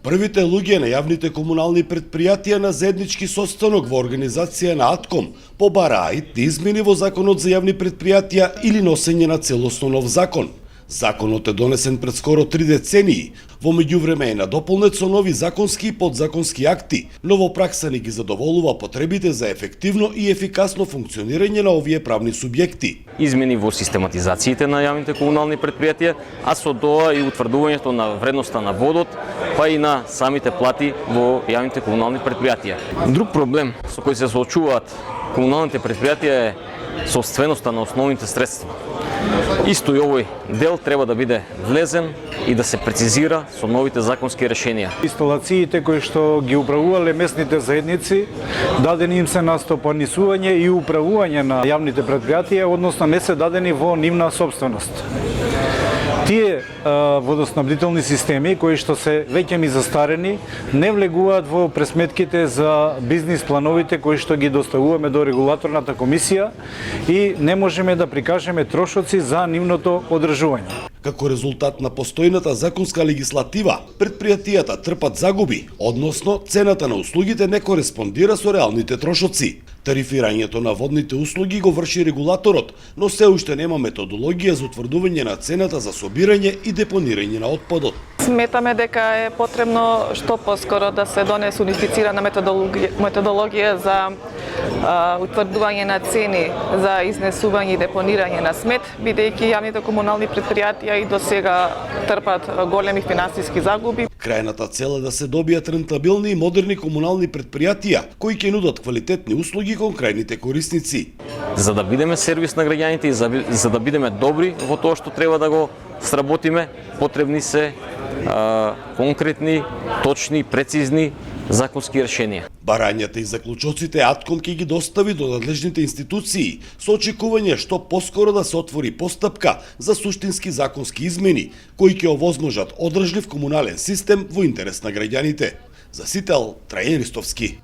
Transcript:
Првите луѓе на јавните комунални претпријатија на заеднички состанок во организација на АТКОМ побараа итни измени во Законот за јавни претпријатија или носење на целосно нов закон. Законот е донесен пред скоро 3 децении, во меѓувреме е надополнет со нови законски и подзаконски акти, но во пракса не ги задоволува потребите за ефективно и ефикасно функционирање на овие правни субјекти. Измени во систематизациите на јавните комунални претпријатија, а со тоа и утврдувањето на вредноста на водот, па и на самите плати во јавните комунални претпријатија. Друг проблем со кој се соочуваат комуналните претпријатија е собственоста на основните средства. Исто и овој дел треба да биде влезен и да се прецизира со новите законски решенија. Инсталациите кои што ги управувале местните заедници, дадени им се настопанисување и управување на јавните претпријатија, односно не се дадени во нивна собственост. Тие водоснабдителни системи кои што се веќе ми застарени не влегуваат во пресметките за бизнис плановите кои што ги доставуваме до регулаторната комисија и не можеме да прикажеме трошоци за нивното одржување. Како резултат на постојната законска легислатива, претпријатијата трпат загуби, односно цената на услугите не кореспондира со реалните трошоци. Тарифирањето на водните услуги го врши регулаторот, но се уште нема методологија за утврдување на цената за собирање и депонирање на отпадот. Сметаме дека е потребно што поскоро да се донесе унифицирана методологија за утврдување на цени за изнесување и депонирање на смет, бидејќи јавните комунални претпријатија и досега трпат големи финансиски загуби. Крајната цел е да се добијат рентабилни и модерни комунални претпријатија кои ќе нудат квалитетни услуги кон крајните корисници. За да бидеме сервис на граѓаните и за да бидеме добри во тоа што треба да го сработиме, потребни се конкретни, точни, прецизни законски решенија. Барањата и заклучоците АТКОМ ќе ги достави до надлежните институции со очекување што поскоро да се отвори постапка за суштински законски измени кои ќе овозможат одржлив комунален систем во интерес на граѓаните. За Сител, Трајан Ристовски.